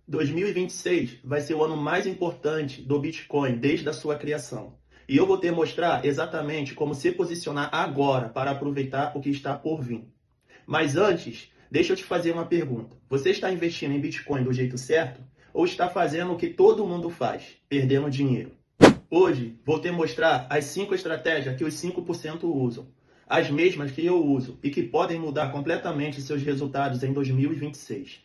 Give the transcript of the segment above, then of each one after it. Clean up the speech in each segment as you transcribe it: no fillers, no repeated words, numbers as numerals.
2026 vai ser o ano mais importante do Bitcoin desde a sua criação. E eu vou te mostrar exatamente como se posicionar agora para aproveitar o que está por vir. Mas antes, deixa eu te fazer uma pergunta. Você está investindo em Bitcoin do jeito certo? Ou está fazendo o que todo mundo faz, perdendo dinheiro? Hoje, vou te mostrar as 5 estratégias que os 5% usam. As mesmas que eu uso e que podem mudar completamente seus resultados em 2026.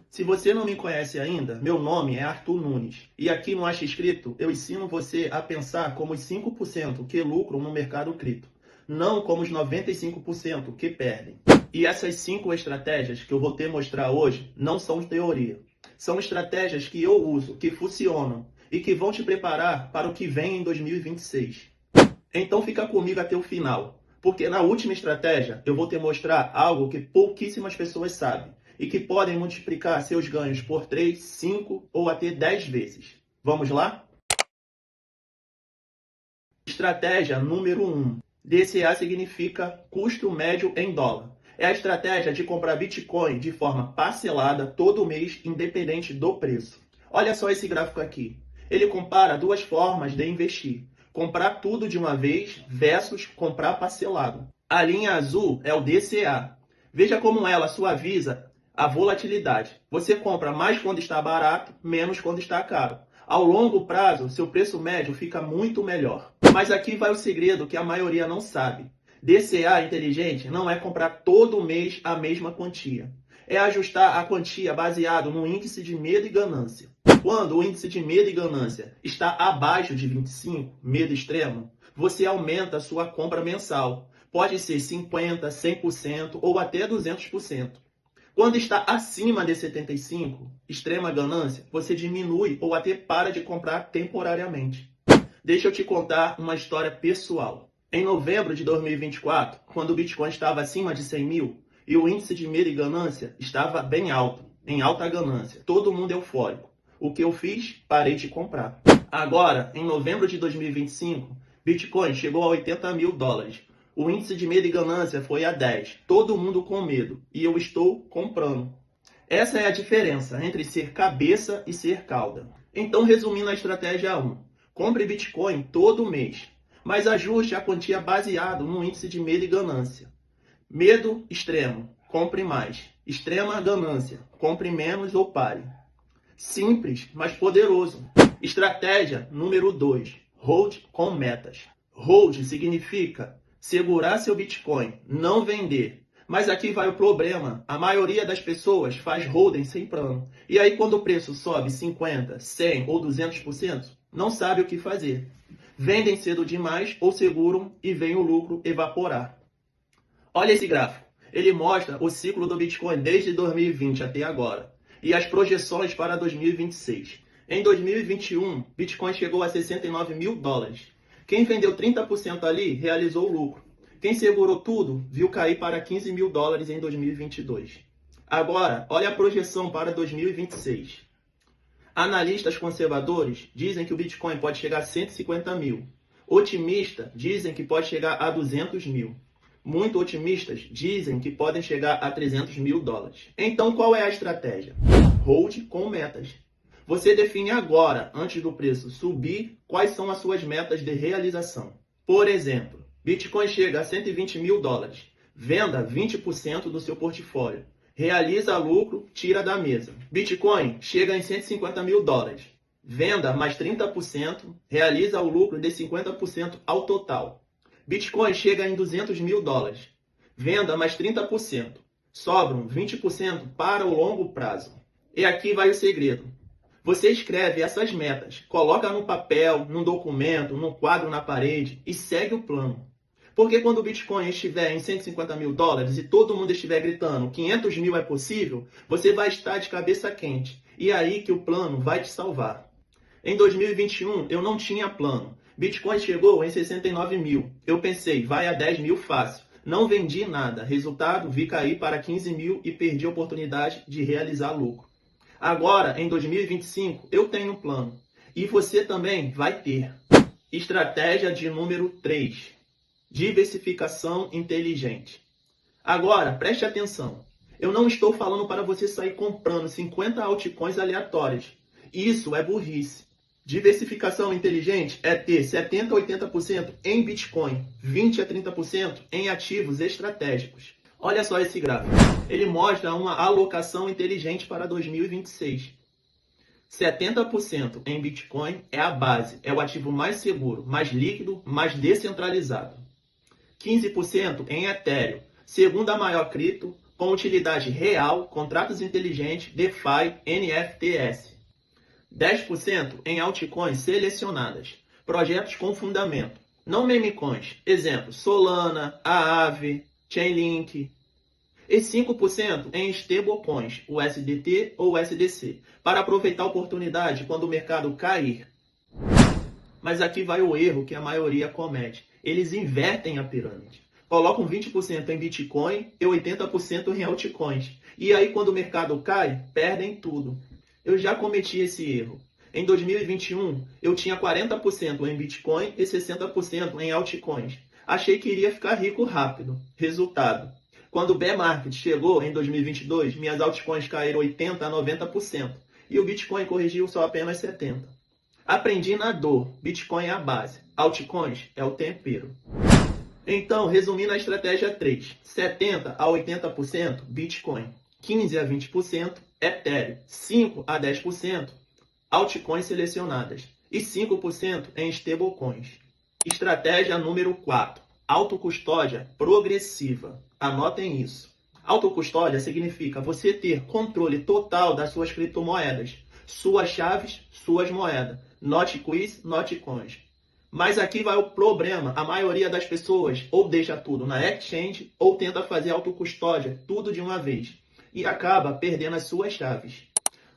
Se você não me conhece ainda, meu nome é Arthur Nunes. E aqui no Acha Escrito, eu ensino você a pensar como os 5% que lucram no mercado cripto, não como os 95% que perdem. E essas 5 estratégias que eu vou te mostrar hoje não são teoria. São estratégias que eu uso, que funcionam e que vão te preparar para o que vem em 2026. Então fica comigo até o final, porque na última estratégia eu vou te mostrar algo que pouquíssimas pessoas sabem e que podem multiplicar seus ganhos por 3, 5 ou até 10 vezes. Vamos lá? Estratégia número 1. DCA significa custo médio em dólar. É a estratégia de comprar Bitcoin de forma parcelada todo mês, independente do preço. Olha só esse gráfico aqui. Ele compara duas formas de investir. Comprar tudo de uma vez versus comprar parcelado. A linha azul é o DCA. Veja como ela suaviza a volatilidade. Você compra mais quando está barato, menos quando está caro. Ao longo prazo, seu preço médio fica muito melhor. Mas aqui vai o segredo que a maioria não sabe. DCA inteligente não é comprar todo mês a mesma quantia. É ajustar a quantia baseado no índice de medo e ganância. Quando o índice de medo e ganância está abaixo de 25, medo extremo, você aumenta a sua compra mensal. Pode ser 50%, 100% ou até 200%. Quando está acima de 75, extrema ganância, você diminui ou até para de comprar temporariamente. Deixa eu te contar uma história pessoal. Em novembro de 2024, quando o Bitcoin estava acima de 100 mil e o índice de medo e ganância estava bem alto, em alta ganância, todo mundo eufórico. O que eu fiz? Parei de comprar. Agora, em novembro de 2025, Bitcoin chegou a 80 mil dólares. O índice de medo e ganância foi a 10. Todo mundo com medo. E eu estou comprando. Essa é a diferença entre ser cabeça e ser cauda. Então, resumindo a estratégia 1. Compre Bitcoin todo mês, mas ajuste a quantia baseado no índice de medo e ganância. Medo extremo, compre mais. Extrema ganância, compre menos ou pare. Simples, mas poderoso. Estratégia número 2. Hold com metas. Hold significa segurar seu Bitcoin, não vender. Mas aqui vai o problema. A maioria das pessoas faz holding sem plano. E aí quando o preço sobe 50%, 100% ou 200%, não sabe o que fazer. Vendem cedo demais ou seguram e vem o lucro evaporar. Olha esse gráfico. Ele mostra o ciclo do Bitcoin desde 2020 até agora e as projeções para 2026. Em 2021, Bitcoin chegou a 69 mil dólares. Quem vendeu 30% ali realizou lucro. Quem segurou tudo viu cair para 15 mil dólares em 2022. Agora, olha a projeção para 2026. Analistas conservadores dizem que o Bitcoin pode chegar a 150 mil. Otimistas dizem que pode chegar a 200 mil. Muito otimistas dizem que podem chegar a 300 mil dólares. Então, qual é a estratégia? Hold com metas. Você define agora, antes do preço subir, quais são as suas metas de realização. Por exemplo, Bitcoin chega a 120 mil dólares. Venda 20% do seu portfólio. Realiza lucro, tira da mesa. Bitcoin chega em 150 mil dólares. Venda mais 30%, realiza o lucro de 50% ao total. Bitcoin chega em 200 mil dólares. Venda mais 30%. Sobram 20% para o longo prazo. E aqui vai o segredo. Você escreve essas metas, coloca no papel, num documento, num quadro na parede e segue o plano. Porque quando o Bitcoin estiver em 150 mil dólares e todo mundo estiver gritando 500 mil é possível, você vai estar de cabeça quente. E é aí que o plano vai te salvar. Em 2021, eu não tinha plano. Bitcoin chegou em 69 mil. Eu pensei, vai a 10 mil fácil. Não vendi nada. Resultado, vi cair para 15 mil e perdi a oportunidade de realizar lucro. Agora, em 2025, eu tenho um plano. E você também vai ter. Estratégia de número 3. Diversificação inteligente. Agora, preste atenção. Eu não estou falando para você sair comprando 50 altcoins aleatórias. Isso é burrice. Diversificação inteligente é ter 70 a 80% em Bitcoin, 20 a 30% em ativos estratégicos. Olha só esse gráfico. Ele mostra uma alocação inteligente para 2026. 70% em Bitcoin é a base, é o ativo mais seguro, mais líquido, mais descentralizado. 15% em Ethereum, segunda maior cripto, com utilidade real, contratos inteligentes, DeFi, NFTs. 10% em altcoins selecionadas, projetos com fundamento, não memecoins, exemplo, Solana, Aave, Chainlink. E 5% em stablecoins, USDT ou USDC, para aproveitar a oportunidade quando o mercado cair. Mas aqui vai o erro que a maioria comete. Eles invertem a pirâmide. Colocam 20% em Bitcoin e 80% em altcoins. E aí, quando o mercado cai, perdem tudo. Eu já cometi esse erro. Em 2021, eu tinha 40% em Bitcoin e 60% em altcoins. Achei que iria ficar rico rápido. Resultado: quando o bear market chegou em 2022, minhas altcoins caíram 80% a 90%. E o Bitcoin corrigiu só apenas 70%. Aprendi na dor. Bitcoin é a base. Altcoins é o tempero. Então, resumindo a estratégia 3. 70% a 80% Bitcoin. 15% a 20% Ethereum. 5% a 10% altcoins selecionadas. E 5% em stablecoins. Estratégia número 4. Autocustódia progressiva. Anotem isso. Autocustódia significa você ter controle total das suas criptomoedas. Suas chaves, suas moedas. Not quiz, not coins. Mas aqui vai o problema. A maioria das pessoas ou deixa tudo na exchange ou tenta fazer autocustódia tudo de uma vez. E acaba perdendo as suas chaves.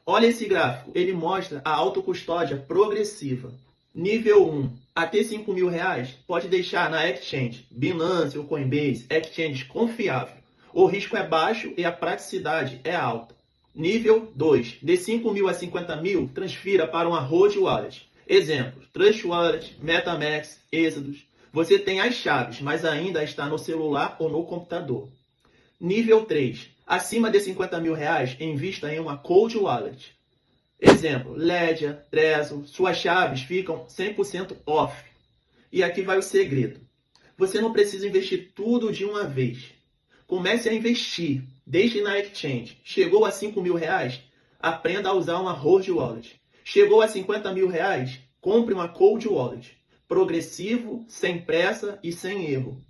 Olha esse gráfico. Ele mostra a autocustódia progressiva. Nível 1. Até R$5.000 pode deixar na exchange. Binance ou Coinbase. Exchange confiável. O risco é baixo e a praticidade é alta. Nível 2. De 5.000 a 50.000, transfira para uma Hold Wallet. Exemplos: Trust Wallet, MetaMask, Exodus. Você tem as chaves, mas ainda está no celular ou no computador. Nível 3. Acima de R$50.000, invista em uma Cold Wallet. Exemplo: Ledger, Trezor. Suas chaves ficam 100% off. E aqui vai o segredo. Você não precisa investir tudo de uma vez. Comece a investir. Deixe na exchange. Chegou a R$5.000, aprenda a usar uma Hold Wallet. Chegou a R$50.000, compre uma Cold Wallet. Progressivo, sem pressa e sem erro.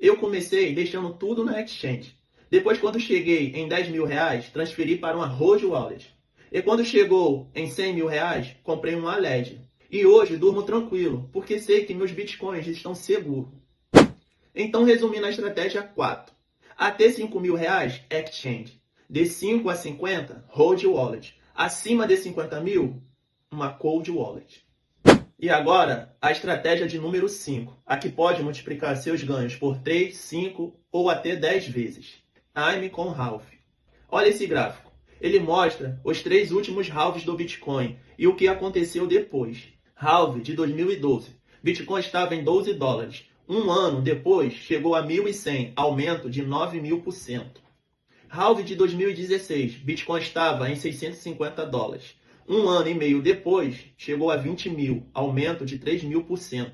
Eu comecei deixando tudo na exchange. Depois, quando cheguei em R$10.000, transferi para uma Hold Wallet. E quando chegou em R$100.000, comprei uma Ledger. E hoje durmo tranquilo, porque sei que meus bitcoins estão seguros. Então, resumindo a estratégia 4. Até R$5.000, exchange. De 5 a 50, Hold Wallet. Acima de 50.000, uma Cold Wallet. E agora, a estratégia de número 5. A que pode multiplicar seus ganhos por 3, 5 ou até 10 vezes. Time com Half. Olha esse gráfico. Ele mostra os 3 últimos halves do Bitcoin e o que aconteceu depois. Halve de 2012. Bitcoin estava em $12. Um ano depois, chegou a 1.100, aumento de 9.000%. Halve de 2016, Bitcoin estava em $650. Um ano e meio depois, chegou a 20.000, aumento de 3.000%.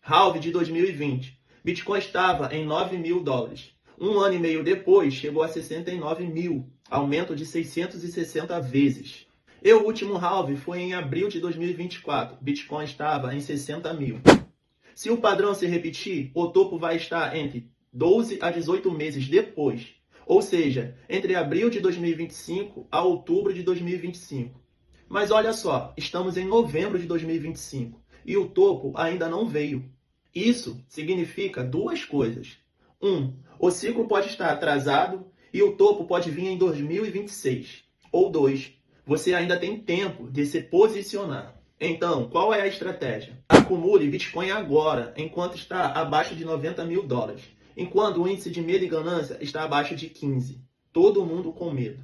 Halve de 2020, Bitcoin estava em $9.000. Um ano e meio depois, chegou a 69.000, aumento de 660 vezes. E o último halve foi em abril de 2024, Bitcoin estava em 60.000. Se o padrão se repetir, o topo vai estar entre 12 a 18 meses depois. Ou seja, entre abril de 2025 a outubro de 2025. Mas olha só, estamos em novembro de 2025 e o topo ainda não veio. Isso significa duas coisas. 1. O ciclo pode estar atrasado e o topo pode vir em 2026. Ou 2. Você ainda tem tempo de se posicionar. Então, qual é a estratégia? Acumule Bitcoin agora, enquanto está abaixo de $90.000. Enquanto o índice de medo e ganância está abaixo de 15. Todo mundo com medo.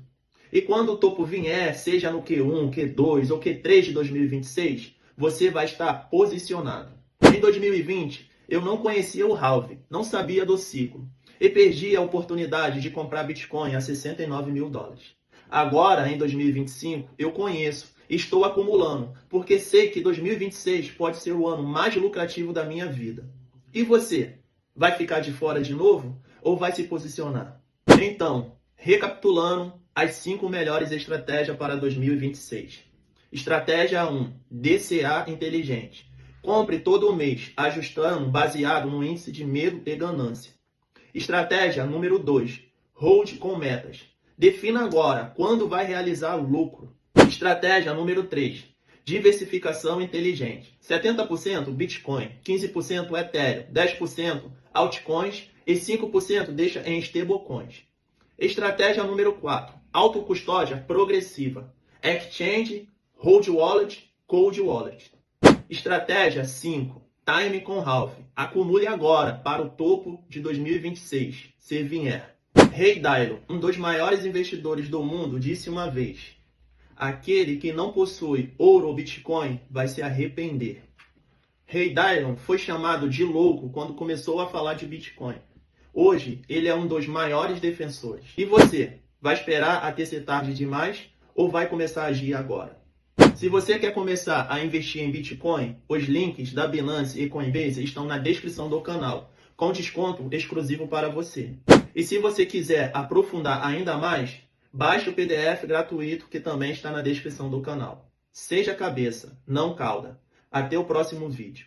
E quando o topo vier, seja no Q1, Q2 ou Q3 de 2026, você vai estar posicionado. Em 2020, eu não conhecia o halve, não sabia do ciclo. e perdi a oportunidade de comprar Bitcoin a 69 mil dólares. Agora, em 2025, eu conheço, estou acumulando, porque sei que 2026 pode ser o ano mais lucrativo da minha vida. E você? Vai ficar de fora de novo ou vai se posicionar? Então, recapitulando as 5 melhores estratégias para 2026. Estratégia 1. DCA inteligente. Compre todo mês, ajustando baseado no índice de medo e ganância. Estratégia número 2. Hold com metas. Defina agora quando vai realizar lucro. Estratégia número 3. Diversificação inteligente. 70% Bitcoin, 15% Ethereum, 10% altcoins e 5% deixa em stablecoins. Estratégia número 4. Autocustódia progressiva. Exchange, Hold Wallet, Cold Wallet. Estratégia 5. Time com half. Acumule agora para o topo de 2026, se vier. Ray Dalio, um dos maiores investidores do mundo, disse uma vez: aquele que não possui ouro ou Bitcoin vai se arrepender. Ray Dalio foi chamado de louco quando começou a falar de Bitcoin. Hoje, ele é um dos maiores defensores. E você, vai esperar até ser tarde demais ou vai começar a agir agora? Se você quer começar a investir em Bitcoin, os links da Binance e Coinbase estão na descrição do canal, com desconto exclusivo para você. E se você quiser aprofundar ainda mais, baixe o PDF gratuito que também está na descrição do canal. Seja cabeça, não cauda. Até o próximo vídeo.